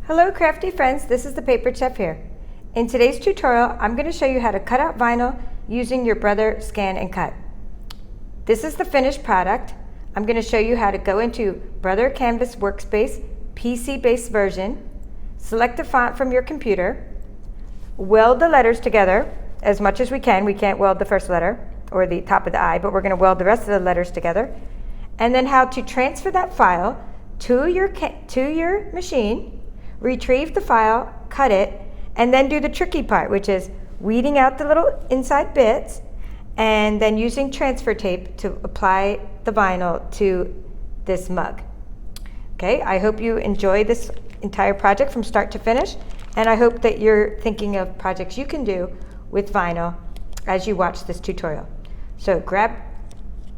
Hello crafty friends, this is the Paper Chef here. In today's tutorial, I'm going to show you how to cut out vinyl using your Brother ScanNCut. This is the finished product. I'm going to show you how to go into Brother Canvas Workspace, PC-based version, select the font from your computer, weld the letters together as much as we can. We can't weld the first letter or the top of the I, but we're going to weld the rest of the letters together. And then how to transfer that file to your machine, retrieve the file, cut it, and then do the tricky part, which is weeding out the little inside bits and then using transfer tape to apply the vinyl to this mug. Okay, I hope you enjoy this entire project from start to finish, and I hope that you're thinking of projects you can do with vinyl as you watch this tutorial. So grab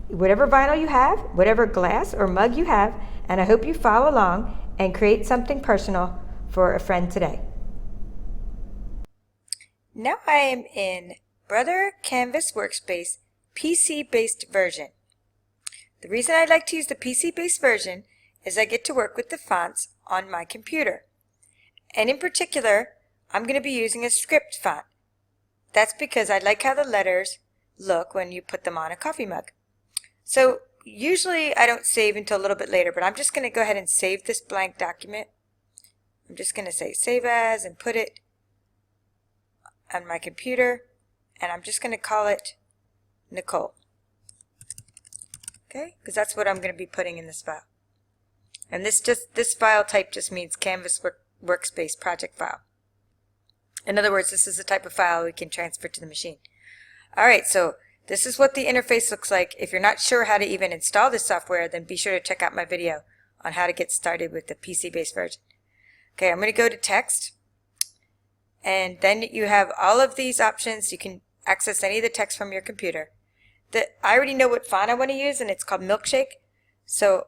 whatever vinyl you have, whatever glass or mug you have, and I hope you follow along and create something personal for a friend today. Now I am in Brother Canvas Workspace PC-based version. The reason I like to use the PC-based version is I get to work with the fonts on my computer. And in particular, I'm going to be using a script font. That's because I like how the letters look when you put them on a coffee mug. So usually I don't save until a little bit later, but I'm just going to go ahead and save this blank document. I'm just going to say save as and put it on my computer, and I'm just going to call it Nicole. Okay, because that's what I'm going to be putting in this file. And this file type just means Canvas Workspace project file. In other words, this is the type of file we can transfer to the machine. Alright, so this is what the interface looks like. If you're not sure how to even install this software, then be sure to check out my video on how to get started with the PC-based version. Okay, I'm going to go to text, and then you have all of these options. You can access any of the text from your computer. I already know what font I want to use, and it's called Milkshake. So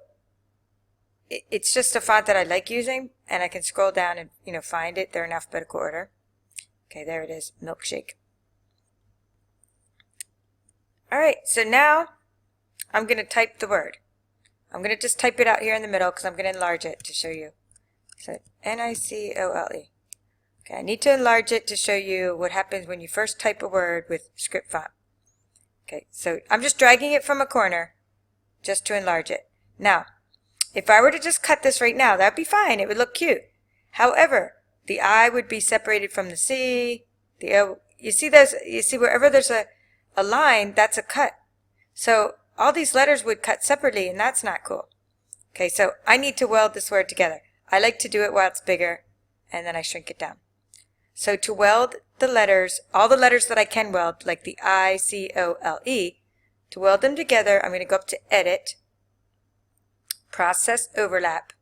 it's just a font that I like using, and I can scroll down and find it. They're in alphabetical order. Okay, there it is, Milkshake. Alright, so now I'm going to type the word. I'm going to just type it out here in the middle because I'm going to enlarge it to show you. So Nicole. Okay, I need to enlarge it to show you what happens when you first type a word with script font. Okay, so I'm just dragging it from a corner just to enlarge it. Now, if I were to just cut this right now, that'd be fine. It would look cute. However, the I would be separated from the C, the O. You see wherever there's a line, that's a cut. So all these letters would cut separately, and that's not cool. Okay, so I need to weld this word together. I like to do it while it's bigger, and then I shrink it down. So to weld the letters, all the letters that I can weld, like the I, C, O, L, E, to weld them together, I'm going to go up to Edit, Process Overlap,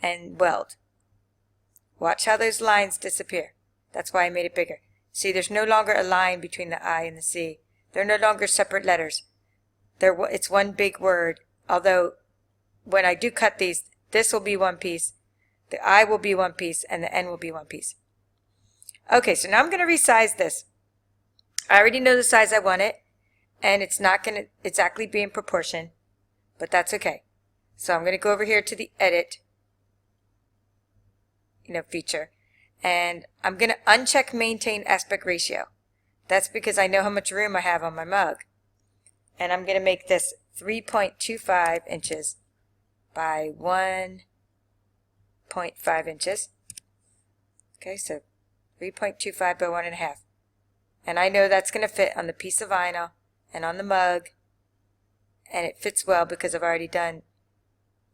and Weld. Watch how those lines disappear. That's why I made it bigger. See, there's no longer a line between the I and the C. They're no longer separate letters. It's one big word, although when I do cut these, this will be one piece, the I will be one piece, and the N will be one piece. Okay, so now I'm going to resize this. I already know the size I want it, and it's not going to exactly be in proportion, but that's okay. So I'm going to go over here to the Edit feature, and I'm going to uncheck Maintain Aspect Ratio. That's because I know how much room I have on my mug. And I'm going to make this 3.25 inches by 1.5 inches. Okay, so 3.25 by 1.5. And I know that's going to fit on the piece of vinyl and on the mug, and it fits well because I've already done,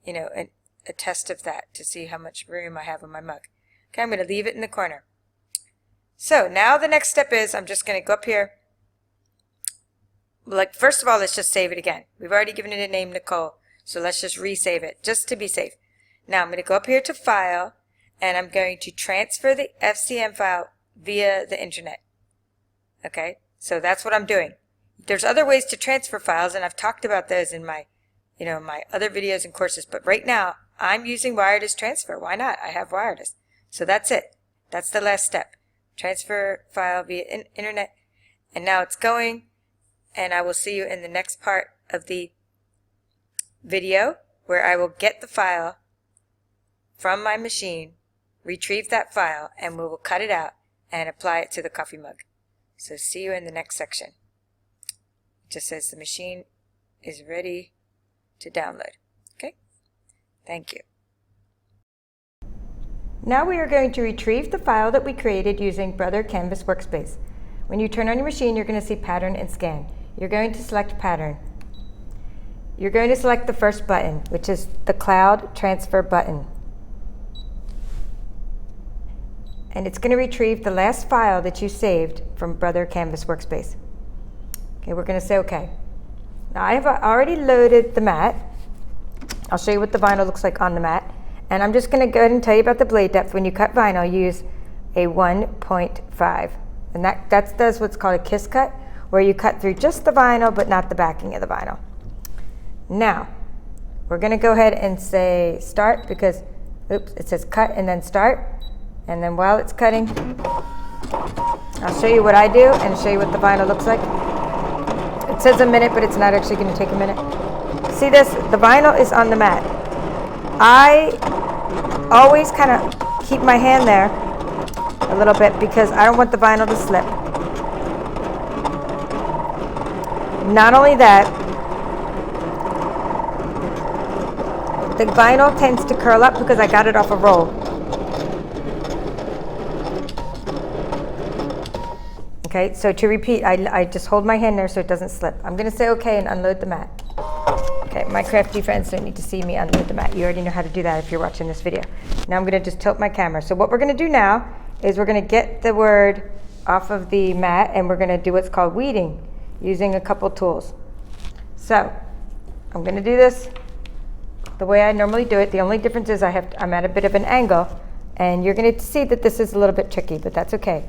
a test of that to see how much room I have on my mug. Okay, I'm going to leave it in the corner. So now the next step is I'm just going to go up here. First of all, let's just save it again. We've already given it a name, Nicole. So let's just resave it, just to be safe. Now I'm going to go up here to File, and I'm going to transfer the FCM file via the internet. Okay, so that's what I'm doing. There's other ways to transfer files, and I've talked about those in my, my other videos and courses. But right now, I'm using wireless transfer. Why not? I have wireless. So that's it. That's the last step. Transfer file via internet. And now it's going, and I will see you in the next part of the video where I will get the file from my machine, retrieve that file, and we will cut it out and apply it to the coffee mug. So see you in the next section. It just says the machine is ready to download. Okay? Thank you. Now we are going to retrieve the file that we created using Brother Canvas Workspace. When you turn on your machine, you're going to see Pattern and Scan. You're going to select Pattern. You're going to select the first button, which is the Cloud Transfer button. And it's going to retrieve the last file that you saved from Brother Canvas Workspace. Okay, we're going to say OK. Now I have already loaded the mat. I'll show you what the vinyl looks like on the mat. And I'm just going to go ahead and tell you about the blade depth. When you cut vinyl, use a 1.5. And that does what's called a kiss cut, where you cut through just the vinyl but not the backing of the vinyl. Now, we're going to go ahead and say start because, oops, it says cut and then start. And then while it's cutting, I'll show you what I do and show you what the vinyl looks like. It says a minute, but it's not actually going to take a minute. See this? The vinyl is on the mat. I always kind of keep my hand there a little bit because I don't want the vinyl to slip. Not only that, the vinyl tends to curl up because I got it off a roll. Okay, so to repeat, I just hold my hand there so it doesn't slip. I'm going to say OK and unload the mat. Okay, my crafty friends don't need to see me unload the mat. You already know how to do that if you're watching this video. Now I'm going to just tilt my camera. So what we're going to do now is we're going to get the word off of the mat and we're going to do what's called weeding using a couple tools. So I'm going to do this the way I normally do it. The only difference is I'm at a bit of an angle, and you're going to see that this is a little bit tricky, but that's okay.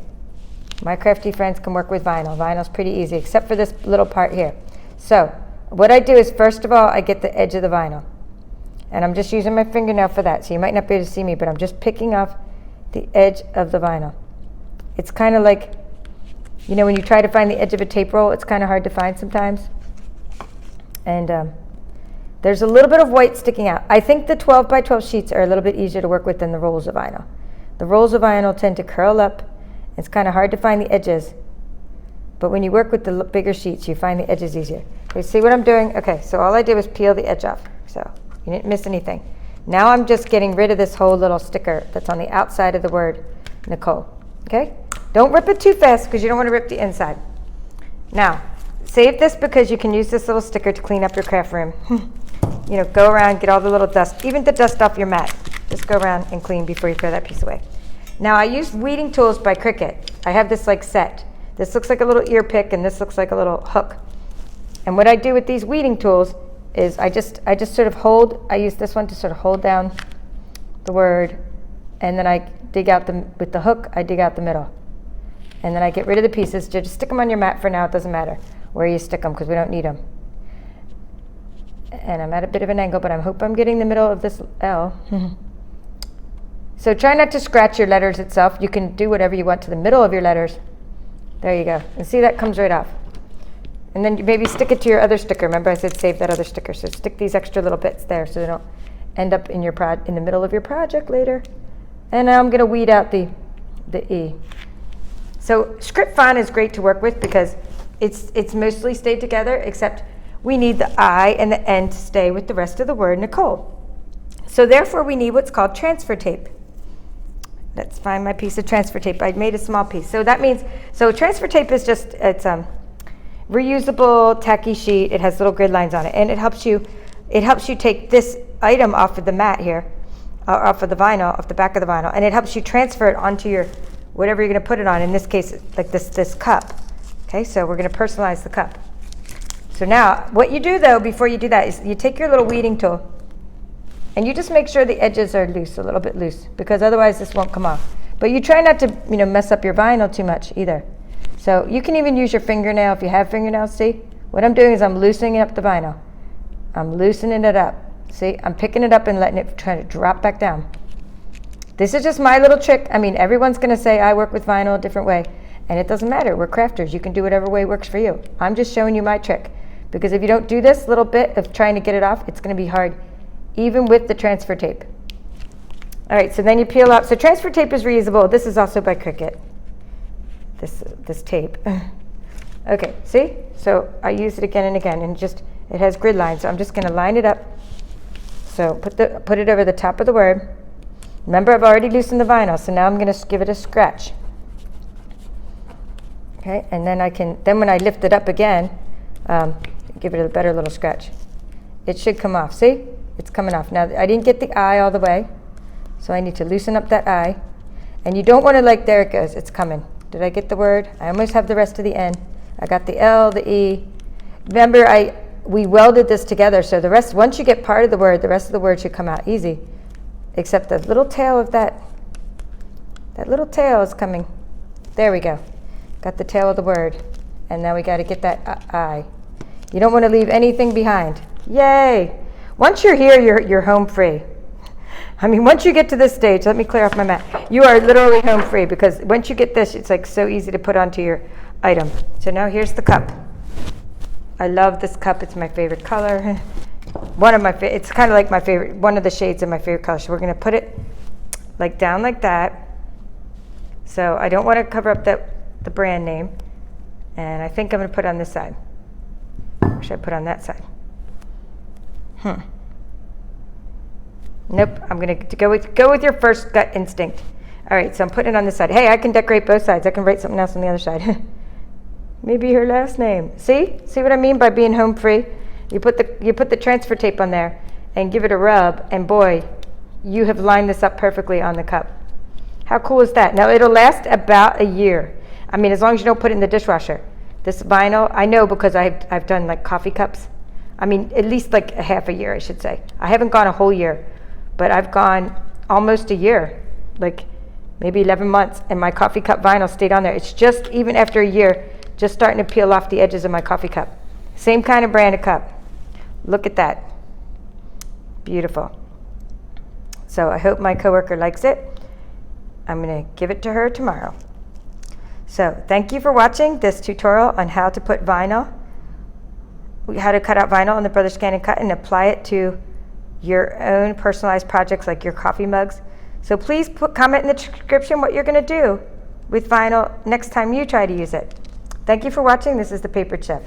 My crafty friends can work with vinyl. Vinyl's pretty easy, except for this little part here. So what I do is, first of all, I get the edge of the vinyl. And I'm just using my fingernail for that, so you might not be able to see me, but I'm just picking off the edge of the vinyl. It's kind of like, you know, when you try to find the edge of a tape roll, it's kind of hard to find sometimes. And there's a little bit of white sticking out. I think the 12 by 12 sheets are a little bit easier to work with than the rolls of vinyl. The rolls of vinyl tend to curl up. It's kind of hard to find the edges. But when you work with the bigger sheets, you find the edges easier. Okay, see what I'm doing? Okay, so all I did was peel the edge off. So you didn't miss anything. Now I'm just getting rid of this whole little sticker that's on the outside of the word Nicole. Okay? Don't rip it too fast because you don't want to rip the inside. Now, save this because you can use this little sticker to clean up your craft room. You know, go around, get all the little dust, even the dust off your mat. Just go around and clean before you throw that piece away. Now I used weeding tools by Cricut. I have this like set. This looks like a little ear pick and this looks like a little hook. And what I do with these weeding tools is I just sort of hold, I use this one to sort of hold down the word, and then I dig out with the hook, I dig out the middle. And then I get rid of the pieces. Just stick them on your mat for now, it doesn't matter where you stick them because we don't need them. And I'm at a bit of an angle, but I hope I'm getting the middle of this L. So try not to scratch your letters itself. You can do whatever you want to the middle of your letters. There you go. And see, that comes right off. And then you maybe stick it to your other sticker. Remember I said save that other sticker. So stick these extra little bits there so they don't end up in the middle of your project later. And now I'm going to weed out the E. So script font is great to work with because it's mostly stayed together, except we need the I and the N to stay with the rest of the word Nicole. So therefore we need what's called transfer tape. Let's find my piece of transfer tape. I made a small piece. So that means, so transfer tape is just, it's reusable tacky sheet. It has little grid lines on it, and it helps you take this item off of the mat here, off of the vinyl, off the back of the vinyl, and it helps you transfer it onto your, whatever you're going to put it on. In this case, like this cup. Okay, so we're going to personalize the cup. So now, what you do though, before you do that, is you take your little weeding tool, and you just make sure the edges are loose, a little bit loose, because otherwise this won't come off. But you try not to, mess up your vinyl too much either. So you can even use your fingernail if you have fingernails. See, what I'm doing is I'm loosening up the vinyl. I'm loosening it up. See, I'm picking it up and letting it try to drop back down. This is just my little trick. I mean, everyone's going to say I work with vinyl a different way, and it doesn't matter. We're crafters. You can do whatever way works for you. I'm just showing you my trick, because if you don't do this little bit of trying to get it off, it's going to be hard, even with the transfer tape. All right, so then you peel out. So transfer tape is reusable. This is also by Cricut, this tape. Okay, see? So I use it again and again, and just, it has grid lines, so I'm just gonna line it up. So put it over the top of the word. Remember, I've already loosened the vinyl, so now I'm gonna give it a scratch. Okay, and then then when I lift it up again, give it a better little scratch. It should come off, see? It's coming off. Now, I didn't get the eye all the way, so I need to loosen up that eye. And you don't want to there it goes, it's coming. Did I get the word? I almost have the rest of the N. I got the L, the E. Remember, we welded this together, so the rest, once you get part of the word, the rest of the word should come out easy. Except the little tail of that little tail is coming. There we go. Got the tail of the word. And now we got to get that I. You don't want to leave anything behind. Yay! Once you're here, you're home free. I mean, once you get to this stage, let me clear off my mat. You are literally home free, because once you get this, it's like so easy to put onto your item. So now here's the cup. I love this cup. It's my favorite color. One of my it's kind of like my favorite, one of the shades of my favorite color. So we're going to put it down like that. So I don't want to cover up the brand name. And I think I'm going to put it on this side. Or should I put it on that side? Nope, I'm going to go with your first gut instinct. All right, so I'm putting it on this side. Hey, I can decorate both sides. I can write something else on the other side. Maybe her last name. See what I mean by being home free? You put the transfer tape on there and give it a rub, and boy, you have lined this up perfectly on the cup. How cool is that? Now it'll last about a year. I mean, as long as you don't put it in the dishwasher. This vinyl, I know because I've done like coffee cups. I mean, at least like a half a year, I should say. I haven't gone a whole year, but I've gone almost a year, like maybe 11 months, and my coffee cup vinyl stayed on there. It's just, even after a year, just starting to peel off the edges of my coffee cup. Same kind of brand of cup. Look at that. Beautiful. So I hope my coworker likes it. I'm going to give it to her tomorrow. So thank you for watching this tutorial on how to put vinyl, how to cut out vinyl on the Brother ScanNCut and apply it to your own personalized projects like your coffee mugs. So please comment in the description what you're going to do with vinyl next time you try to use it. Thank you for watching. This is the Paper Chef.